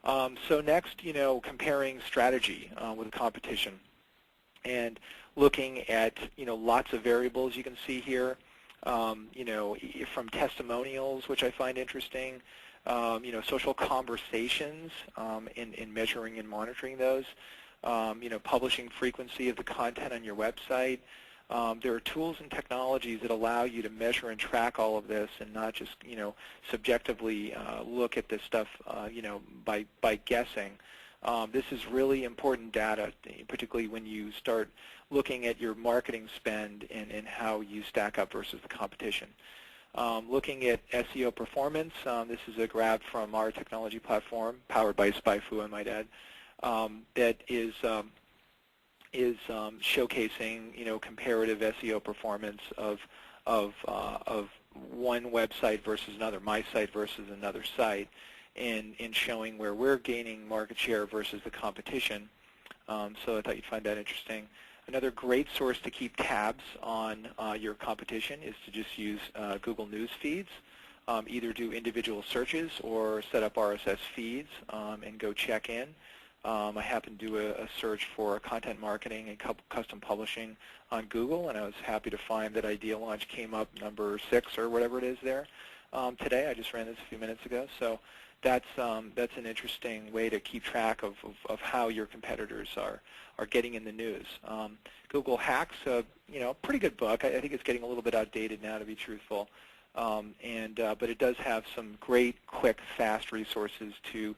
So next, comparing strategy with competition and looking at, lots of variables you can see here, from testimonials, which I find interesting, social conversations in measuring and monitoring those, publishing frequency of the content on your website. There are tools and technologies that allow you to measure and track all of this and not just, subjectively look at this stuff, by guessing. This is really important data, particularly when you start looking at your marketing spend and how you stack up versus the competition. Looking at SEO performance, this is a graph from our technology platform, powered by SpyFu, I might add, that is showcasing, comparative SEO performance of one website versus another, my site versus another site, and showing where we're gaining market share versus the competition. So I thought you'd find that interesting. Another great source to keep tabs on your competition is to just use Google News feeds. Either do individual searches or set up RSS feeds and go check in. I happened to do a search for content marketing and custom publishing on Google, and I was happy to find that ideaLaunch came up number 6 or whatever it is there today. I just ran this a few minutes ago. So that's an interesting way to keep track of how your competitors are getting in the news. Google Hacks, pretty good book. I think it's getting a little bit outdated now, to be truthful. But it does have some great, quick, fast resources to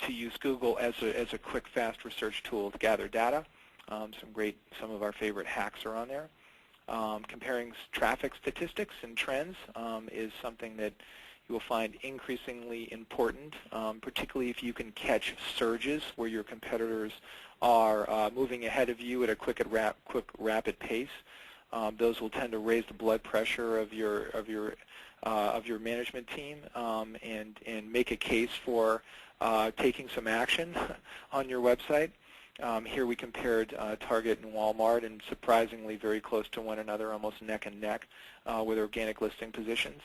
use Google as a quick, fast research tool to gather data. Some of our favorite hacks are on there. Comparing traffic statistics and trends is something that you will find increasingly important, particularly if you can catch surges where your competitors are moving ahead of you at a quick, rapid pace. Those will tend to raise the blood pressure of your management team and make a case for taking some action on your website. Here we compared Target and Walmart, and surprisingly very close to one another, almost neck and neck with organic listing positions.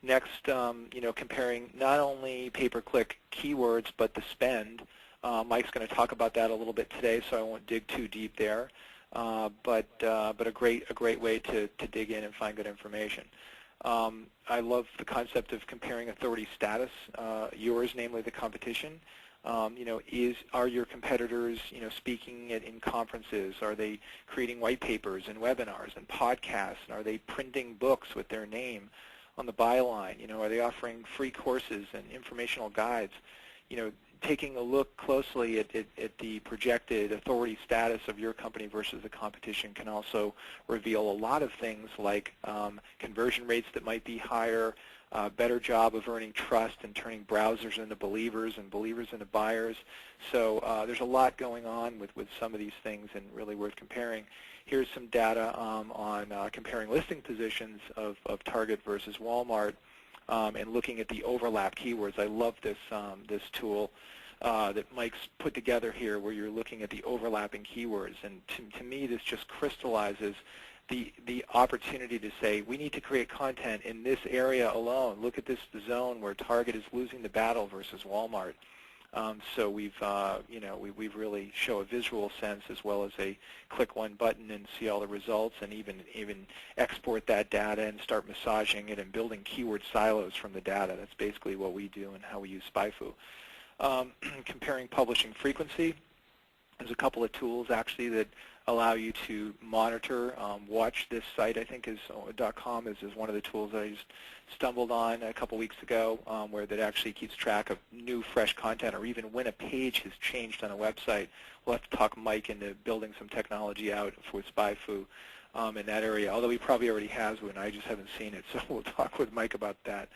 Next, comparing not only pay-per-click keywords but the spend. Mike's going to talk about that a little bit today, so I won't dig too deep there. But a great way to dig in and find good information. I love the concept of comparing authority status, yours, namely the competition. Are your competitors, speaking in conferences? Are they creating white papers and webinars and podcasts? And are they printing books with their name on the byline? Are they offering free courses and informational guides? Taking a look closely at the projected authority status of your company versus the competition can also reveal a lot of things like conversion rates that might be higher, better job of earning trust and turning browsers into believers and believers into buyers. So there's a lot going on with some of these things and really worth comparing. Here's some data on comparing listing positions of Target versus Walmart. And looking at the overlap keywords. I love this tool that Mike's put together here, where you're looking at the overlapping keywords. And to me, this just crystallizes the opportunity to say we need to create content in this area alone. Look at this zone where Target is losing the battle versus Walmart. So we've really show a visual sense as well as a click one button and see all the results, and even export that data and start massaging it and building keyword silos from the data. That's basically what we do and how we use SpyFu. Comparing publishing frequency. There's a couple of tools actually that allow you to monitor. Watch This Site, I think, is .com is one of the tools that I just stumbled on a couple weeks ago, where that actually keeps track of new, fresh content, or even when a page has changed on a website. We'll have to talk Mike into building some technology out for SpyFu in that area, although he probably already has one. I just haven't seen it, so we'll talk with Mike about that.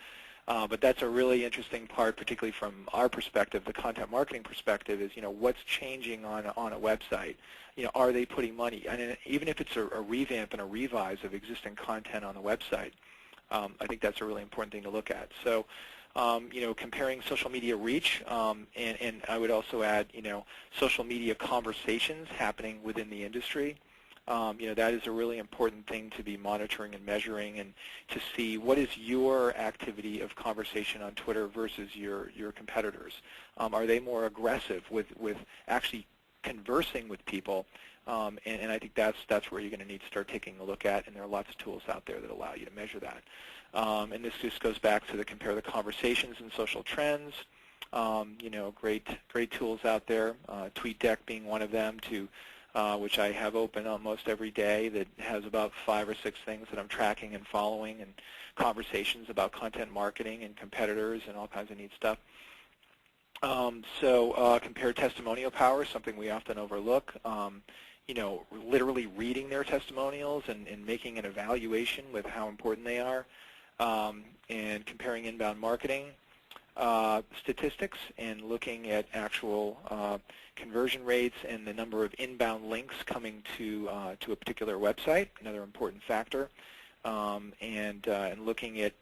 But that's a really interesting part, particularly from our perspective, the content marketing perspective, is what's changing on a website. Are they putting money? And even if it's a revamp and a revise of existing content on the website, I think that's a really important thing to look at. So, comparing social media reach, and I would also add, social media conversations happening within the industry. That is a really important thing to be monitoring and measuring, and to see what is your activity of conversation on Twitter versus your competitors. Are they more aggressive with actually conversing with people? And I think that's where you're going to need to start taking a look at, and there are lots of tools out there that allow you to measure that. And this just goes back to the compare the conversations and social trends. Great tools out there. TweetDeck being one of them, which I have open almost every day, that has about 5 or 6 things that I'm tracking and following, and conversations about content marketing and competitors and all kinds of neat stuff. Compare testimonial power, something we often overlook. Literally reading their testimonials and making an evaluation with how important they are, and comparing inbound marketing statistics and looking at actual conversion rates and the number of inbound links coming to a particular website, another important factor, and looking at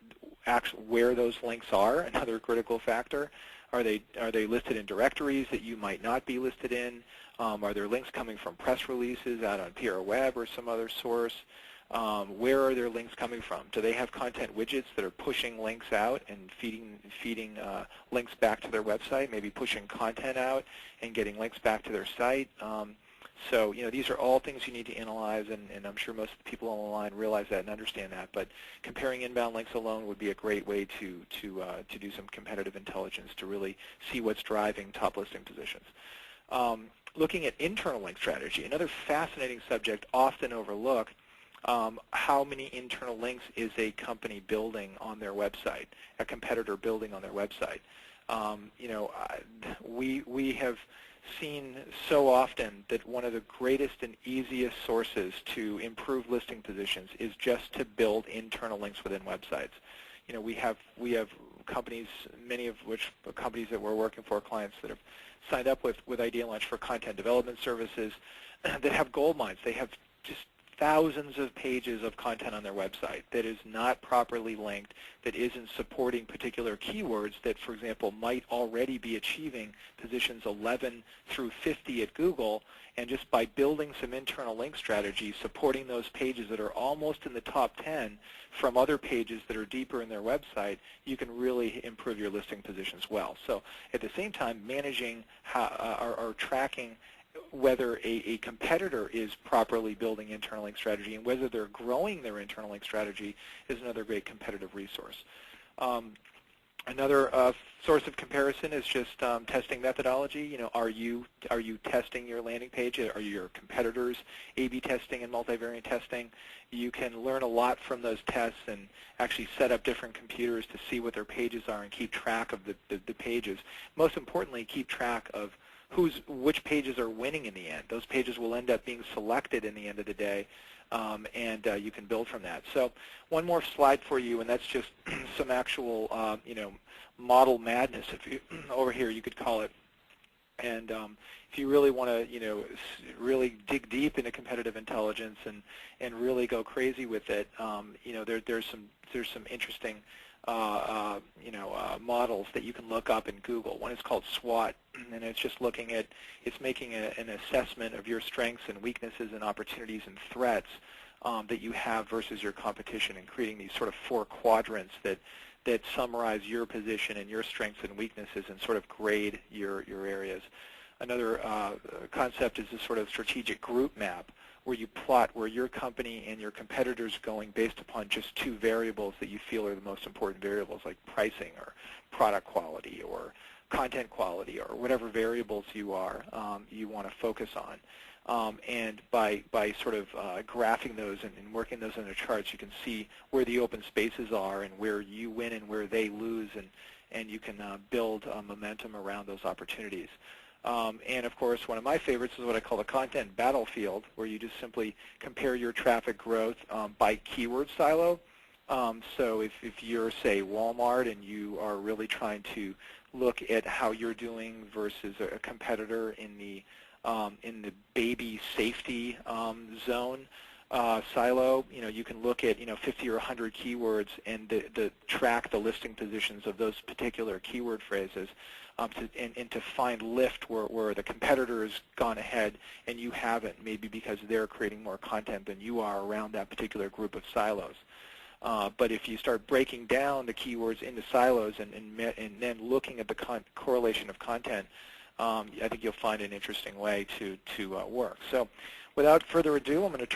where those links are, another critical factor. Are they listed in directories that you might not be listed in? Are there links coming from press releases out on PR Web or some other source? Where are their links coming from? Do they have content widgets that are pushing links out and feeding links back to their website, maybe pushing content out and getting links back to their site? These are all things you need to analyze, and I'm sure most of the people on the line realize that and understand that. But comparing inbound links alone would be a great way to do some competitive intelligence to really see what's driving top listing positions. Looking at internal link strategy, another fascinating subject often overlooked. How many internal links is a company building on their website, a competitor building on their website? We have seen so often that one of the greatest and easiest sources to improve listing positions is just to build internal links within websites. We have companies, many of which are companies that we're working for, clients that have signed up with ideaLaunch for content development services, that have gold mines. They have just thousands of pages of content on their website that is not properly linked, that isn't supporting particular keywords that, for example, might already be achieving positions 11 through 50 at Google, and just by building some internal link strategy, supporting those pages that are almost in the top 10 from other pages that are deeper in their website, you can really improve your listing positions well. So at the same time, managing or tracking whether a competitor is properly building internal link strategy and whether they're growing their internal link strategy is another great competitive resource. Another source of comparison is just testing methodology. Are you testing your landing page? Are your competitors A/B testing and multivariate testing? You can learn a lot from those tests and actually set up different computers to see what their pages are and keep track of the pages. Most importantly, keep track of which pages are winning in the end. Those pages will end up being selected in the end of the day, and you can build from that. So one more slide for you, and that's just some actual model madness, over here you could call it. And if you really want to really dig deep into competitive intelligence and really go crazy with it, there's some interesting models that you can look up in Google. One is called SWOT, and it's just making an assessment of your strengths and weaknesses and opportunities and threats that you have versus your competition, and creating these sort of 4 quadrants that summarize your position and your strengths and weaknesses and sort of grade your areas. Another concept is this sort of strategic group map, where you plot where your company and your competitors are going based upon just 2 variables that you feel are the most important variables, like pricing or product quality or content quality or whatever variables you want to focus on. And by sort of graphing those and working those into charts, you can see where the open spaces are and where you win and where they lose, and you can build momentum around those opportunities. And of course, one of my favorites is what I call the content battlefield, where you just simply compare your traffic growth by keyword silo. So if you're, say, Walmart, and you are really trying to look at how you're doing versus a competitor in the baby safety zone, silo, you can look at 50 or 100 keywords and track the listing positions of those particular keyword phrases, and to find lift where the competitor has gone ahead and you haven't, maybe because they're creating more content than you are around that particular group of silos. But if you start breaking down the keywords into silos and then looking at the correlation of content, I think you'll find an interesting way to work. So without further ado, I'm going to turn